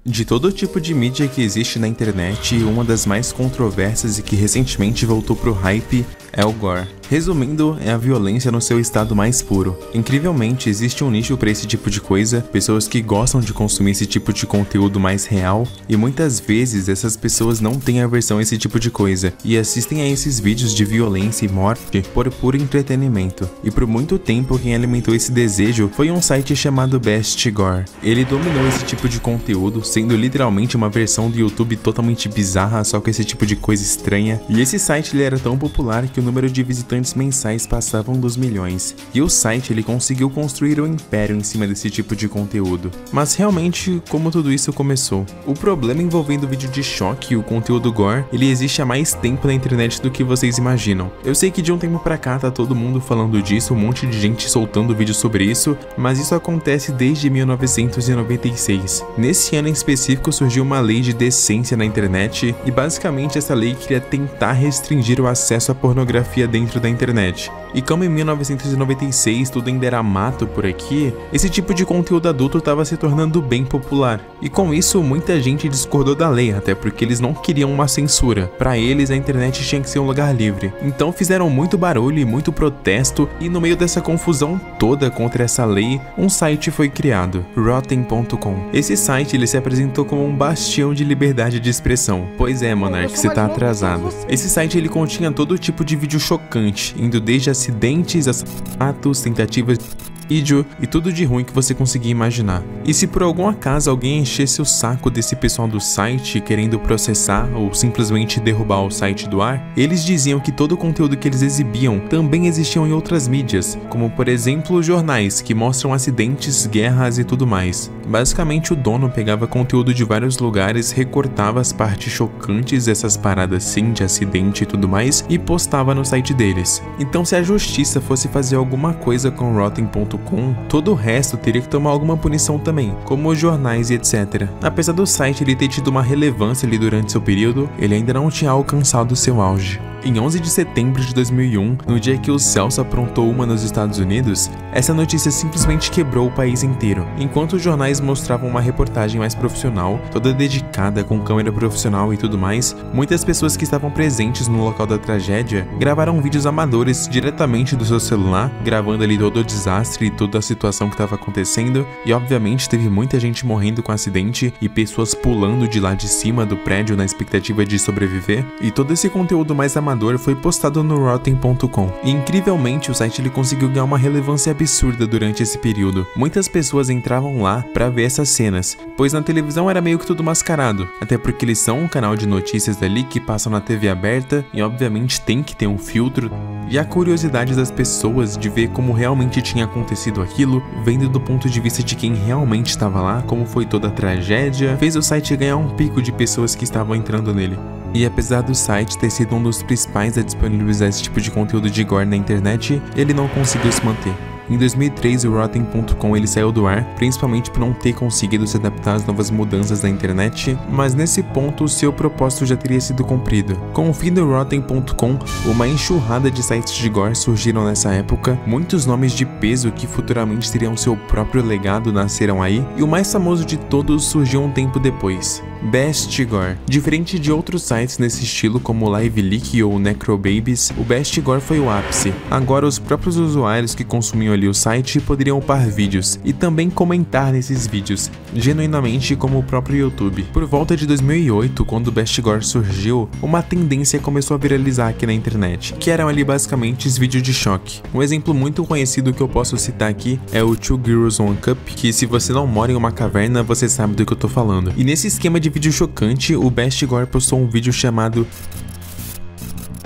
De todo tipo de mídia que existe na internet, uma das mais controversas e que recentemente voltou pro hype é o gore. Resumindo, é a violência no seu estado mais puro. Incrivelmente, existe um nicho para esse tipo de coisa, pessoas que gostam de consumir esse tipo de conteúdo mais real, e muitas vezes essas pessoas não têm aversão a esse tipo de coisa, e assistem a esses vídeos de violência e morte por puro entretenimento. E por muito tempo quem alimentou esse desejo foi um site chamado Best Gore. Ele dominou esse tipo de conteúdo, sendo literalmente uma versão do YouTube totalmente bizarra, só com esse tipo de coisa estranha, e esse site ele era tão popular que o número de visitantes mensais passavam dos milhões, e o site ele conseguiu construir um império em cima desse tipo de conteúdo. Mas realmente, como tudo isso começou? O problema envolvendo o vídeo de choque e o conteúdo gore, ele existe há mais tempo na internet do que vocês imaginam. Eu sei que de um tempo pra cá tá todo mundo falando disso, um monte de gente soltando vídeo sobre isso, mas isso acontece desde 1996. Nesse ano em específico surgiu uma lei de decência na internet, e basicamente essa lei queria tentar restringir o acesso à pornografia dentro da internet. E como em 1996 tudo ainda era mato por aqui, esse tipo de conteúdo adulto estava se tornando bem popular. E com isso muita gente discordou da lei, até porque eles não queriam uma censura. Para eles a internet tinha que ser um lugar livre. Então fizeram muito barulho e muito protesto, e no meio dessa confusão toda contra essa lei, um site foi criado, Rotten.com. Esse site ele se apresentou como um bastião de liberdade de expressão. Pois é, Monark, você tá atrasado. Esse site ele continha todo tipo de vídeo chocante, indo desde acidentes, assassinatos, tentativas de vídeo e tudo de ruim que você conseguir imaginar. E se por algum acaso alguém enchesse o saco desse pessoal do site querendo processar ou simplesmente derrubar o site do ar, eles diziam que todo o conteúdo que eles exibiam também existiam em outras mídias, como por exemplo jornais que mostram acidentes, guerras e tudo mais. Basicamente o dono pegava conteúdo de vários lugares, recortava as partes chocantes dessas paradas sim de acidente e tudo mais e postava no site deles. Então se a justiça fosse fazer alguma coisa com Rotten.com, todo o resto teria que tomar alguma punição também, como os jornais e etc. Apesar do site ele ter tido uma relevância ali durante seu período, ele ainda não tinha alcançado seu auge. Em 11 de setembro de 2001, no dia que o Celso aprontou uma nos Estados Unidos, essa notícia simplesmente quebrou o país inteiro. Enquanto os jornais mostravam uma reportagem mais profissional, toda dedicada com câmera profissional e tudo mais, muitas pessoas que estavam presentes no local da tragédia gravaram vídeos amadores diretamente do seu celular, gravando ali todo o desastre e toda a situação que estava acontecendo, e obviamente teve muita gente morrendo com acidente e pessoas pulando de lá de cima do prédio na expectativa de sobreviver, e todo esse conteúdo mais amador foi postado no Rotten.com. E incrivelmente o site ele conseguiu ganhar uma relevância absurda durante esse período. Muitas pessoas entravam lá pra ver essas cenas, pois na televisão era meio que tudo mascarado, até porque eles são um canal de notícias ali que passam na TV aberta e obviamente tem que ter um filtro. E a curiosidade das pessoas de ver como realmente tinha acontecido aquilo, vendo do ponto de vista de quem realmente estava lá, como foi toda a tragédia, fez o site ganhar um pico de pessoas que estavam entrando nele. E apesar do site ter sido um dos principais a disponibilizar esse tipo de conteúdo de gore na internet, ele não conseguiu se manter. Em 2003, o Rotten.com ele saiu do ar, principalmente por não ter conseguido se adaptar às novas mudanças da internet, mas nesse ponto o seu propósito já teria sido cumprido. Com o fim do Rotten.com, uma enxurrada de sites de gore surgiram nessa época, muitos nomes de peso que futuramente teriam seu próprio legado nasceram aí, e o mais famoso de todos surgiu um tempo depois, Best Gore. Diferente de outros sites nesse estilo como LiveLeak ou Necrobabies, o Best Gore foi o ápice. Agora os próprios usuários que consumiam ali o site poderiam upar vídeos e também comentar nesses vídeos, genuinamente como o próprio YouTube. Por volta de 2008, quando o Best Gore surgiu, uma tendência começou a viralizar aqui na internet, que eram ali basicamente os vídeos de choque. Um exemplo muito conhecido que eu posso citar aqui é o Two Girls One Cup, que se você não mora em uma caverna, você sabe do que eu tô falando. E nesse esquema de vídeo chocante, o Best Gore postou um vídeo chamado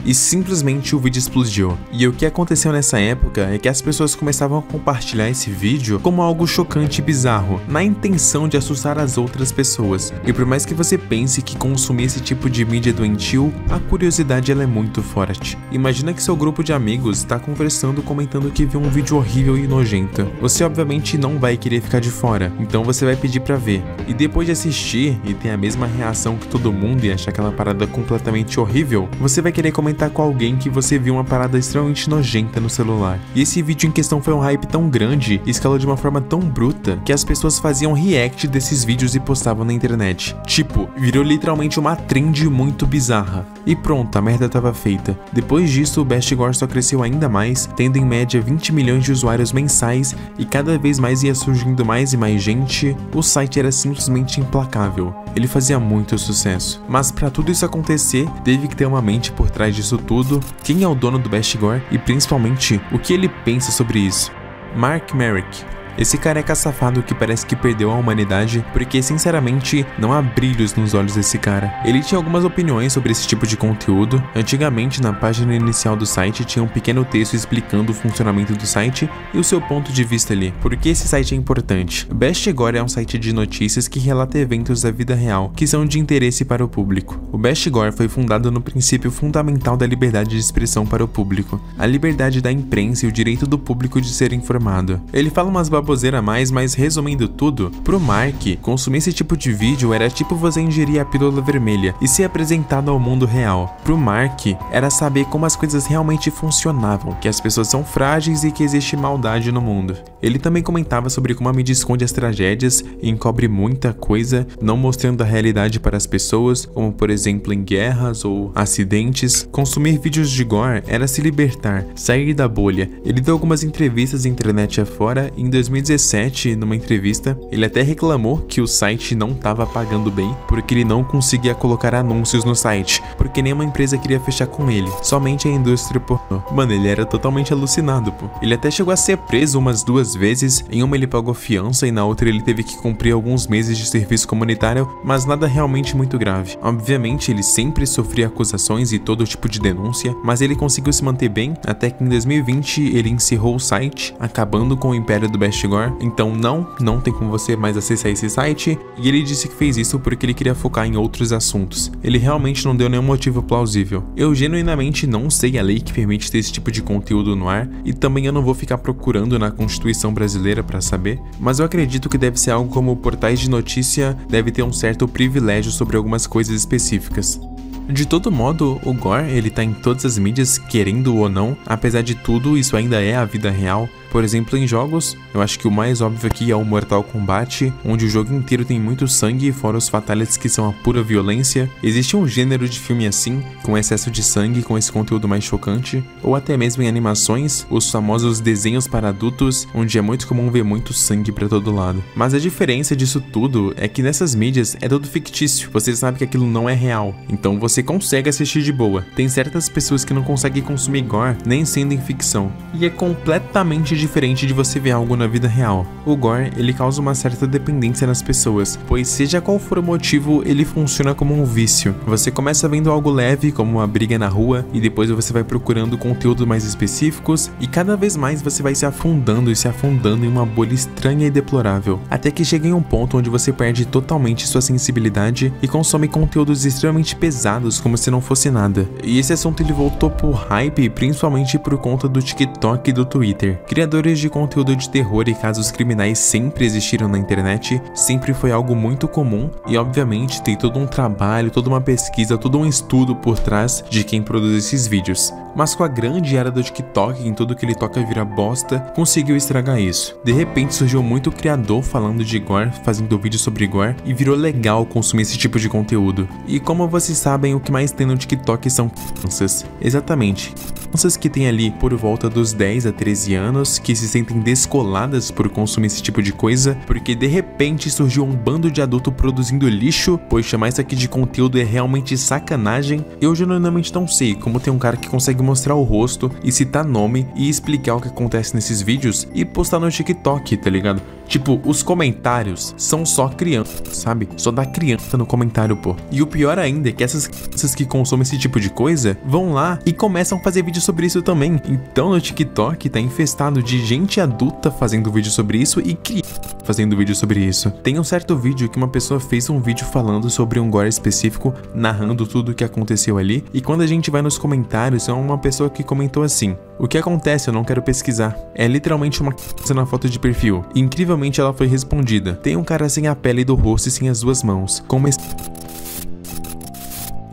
e simplesmente o vídeo explodiu. E o que aconteceu nessa época é que as pessoas começavam a compartilhar esse vídeo como algo chocante e bizarro, na intenção de assustar as outras pessoas. E por mais que você pense que consumir esse tipo de mídia é doentio, a curiosidade ela é muito forte. Imagina que seu grupo de amigos está conversando comentando que viu um vídeo horrível e nojento. Você obviamente não vai querer ficar de fora, então você vai pedir pra ver. E depois de assistir e ter a mesma reação que todo mundo e achar aquela parada completamente horrível, você vai querer comentar comentar com alguém que você viu uma parada extremamente nojenta no celular. E esse vídeo em questão foi um hype tão grande e escalou de uma forma tão bruta que as pessoas faziam react desses vídeos e postavam na internet. Tipo, virou literalmente uma trend muito bizarra. E pronto, a merda tava feita. Depois disso, o Best Gore só cresceu ainda mais, tendo em média 20 milhões de usuários mensais e cada vez mais ia surgindo mais e mais gente. O site era simplesmente implacável. Ele fazia muito sucesso. Mas pra tudo isso acontecer, teve que ter uma mente por trás disso tudo, quem é o dono do Best Gore e principalmente o que ele pensa sobre isso. Mark Merrick. Esse careca safado que parece que perdeu a humanidade, porque sinceramente não há brilhos nos olhos desse cara. Ele tinha algumas opiniões sobre esse tipo de conteúdo. Antigamente, na página inicial do site tinha um pequeno texto explicando o funcionamento do site e o seu ponto de vista ali. Por que esse site é importante? O Best Gore é um site de notícias que relata eventos da vida real, que são de interesse para o público. O Best Gore foi fundado no princípio fundamental da liberdade de expressão para o público, a liberdade da imprensa e o direito do público de ser informado. Ele fala umas baboseira a mais, mas resumindo tudo, pro Mark, consumir esse tipo de vídeo era tipo você ingerir a pílula vermelha e ser apresentado ao mundo real. Pro Mark, era saber como as coisas realmente funcionavam, que as pessoas são frágeis e que existe maldade no mundo. Ele também comentava sobre como a mídia esconde as tragédias e encobre muita coisa, não mostrando a realidade para as pessoas, como por exemplo em guerras ou acidentes. Consumir vídeos de gore era se libertar, sair da bolha. Ele deu algumas entrevistas na internet afora e em 2017, numa entrevista, ele até reclamou que o site não estava pagando bem, porque ele não conseguia colocar anúncios no site, porque nenhuma empresa queria fechar com ele, somente a indústria pornô. Mano, ele era totalmente alucinado, pô. Ele até chegou a ser preso umas 2 vezes, em uma ele pagou fiança e na outra ele teve que cumprir alguns meses de serviço comunitário, mas nada realmente muito grave. Obviamente, ele sempre sofria acusações e todo tipo de denúncia, mas ele conseguiu se manter bem, até que em 2020 ele encerrou o site, acabando com o império do Best Gore. Então não tem como você mais acessar esse site, e ele disse que fez isso porque ele queria focar em outros assuntos. Ele realmente não deu nenhum motivo plausível. Eu genuinamente não sei a lei que permite ter esse tipo de conteúdo no ar, e também eu não vou ficar procurando na Constituição brasileira para saber, mas eu acredito que deve ser algo como portais de notícia deve ter um certo privilégio sobre algumas coisas específicas. De todo modo, o Gore, ele tá em todas as mídias, querendo ou não. Apesar de tudo, isso ainda é a vida real. Por exemplo, em jogos, eu acho que o mais óbvio aqui é o Mortal Kombat, onde o jogo inteiro tem muito sangue, fora os fatalities que são a pura violência. Existe um gênero de filme assim, com excesso de sangue, com esse conteúdo mais chocante, ou até mesmo em animações, os famosos desenhos para adultos, onde é muito comum ver muito sangue pra todo lado. Mas a diferença disso tudo é que nessas mídias é tudo fictício, você sabe que aquilo não é real, então você consegue assistir de boa. Tem certas pessoas que não conseguem consumir gore nem sendo em ficção, e é completamente diferente de você ver algo na vida real. O gore, ele causa uma certa dependência nas pessoas, pois seja qual for o motivo, ele funciona como um vício. Você começa vendo algo leve, como uma briga na rua, e depois você vai procurando conteúdos mais específicos, e cada vez mais você vai se afundando em uma bolha estranha e deplorável, até que chega em um ponto onde você perde totalmente sua sensibilidade e consome conteúdos extremamente pesados como se não fosse nada. E esse assunto ele voltou por hype, principalmente por conta do TikTok e do Twitter. Criadores de conteúdo de terror e casos criminais sempre existiram na internet, sempre foi algo muito comum e obviamente tem todo um trabalho, toda uma pesquisa, todo um estudo por trás de quem produz esses vídeos. Mas com a grande era do TikTok, em tudo que ele toca vira bosta, conseguiu estragar isso. De repente surgiu muito criador falando de gore, fazendo vídeo sobre gore, e virou legal consumir esse tipo de conteúdo. E como vocês sabem, o que mais tem no TikTok são crianças. Exatamente. Crianças que tem ali por volta dos 10 a 13 anos, que se sentem descoladas por consumir esse tipo de coisa, porque de repente surgiu um bando de adulto produzindo lixo, pois chamar isso aqui de conteúdo é realmente sacanagem. Eu genuinamente não sei como tem um cara que consegue mostrar o rosto e citar nome e explicar o que acontece nesses vídeos e postar no TikTok, tá ligado? Tipo, os comentários são só crianças, sabe? Só dá criança no comentário, pô. E o pior ainda é que essas crianças que consomem esse tipo de coisa vão lá e começam a fazer vídeo sobre isso também. Então no TikTok tá infestado de gente adulta fazendo vídeo sobre isso e criança fazendo vídeo sobre isso. Tem um certo vídeo que uma pessoa fez um vídeo falando sobre um gore específico, narrando tudo o que aconteceu ali, e quando a gente vai nos comentários, é uma pessoa que comentou assim: o que acontece? Eu não quero pesquisar. É literalmente uma criança na foto de perfil. E, incrivelmente ela foi respondida: tem um cara sem a pele do rosto e sem as duas mãos, com uma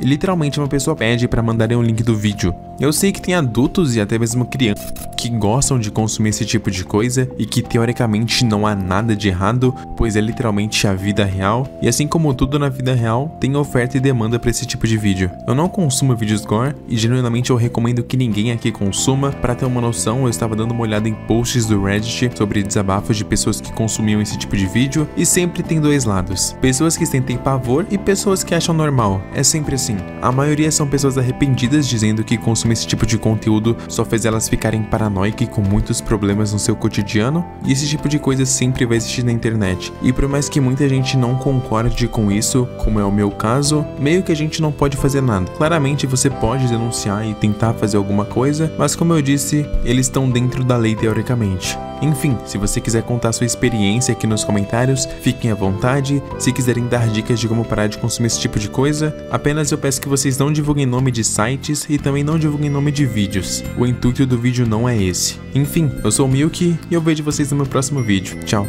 e literalmente uma pessoa pede para mandarem um link do vídeo. Eu sei que tem adultos e até mesmo crianças que gostam de consumir esse tipo de coisa e que teoricamente não há nada de errado, pois é literalmente a vida real, e assim como tudo na vida real, tem oferta e demanda para esse tipo de vídeo. Eu não consumo vídeos gore e genuinamente eu recomendo que ninguém aqui consuma. Para ter uma noção, eu estava dando uma olhada em posts do Reddit sobre desabafos de pessoas que consumiam esse tipo de vídeo e sempre tem dois lados, pessoas que sentem pavor e pessoas que acham normal, é sempre assim. A maioria são pessoas arrependidas dizendo que consumir esse tipo de conteúdo só fez elas ficarem paranoicas e com muitos problemas no seu cotidiano, e esse tipo de coisa sempre vai existir na internet. E por mais que muita gente não concorde com isso, como é o meu caso, meio que a gente não pode fazer nada. Claramente você pode denunciar e tentar fazer alguma coisa, mas como eu disse, eles estão dentro da lei teoricamente. Enfim, se você quiser contar sua experiência aqui nos comentários, fiquem à vontade. Se quiserem dar dicas de como parar de consumir esse tipo de coisa, apenas eu peço que vocês não divulguem nome de sites e também não divulguem nome de vídeos. O intuito do vídeo não é esse. Enfim, eu sou o Milk e eu vejo vocês no meu próximo vídeo. Tchau!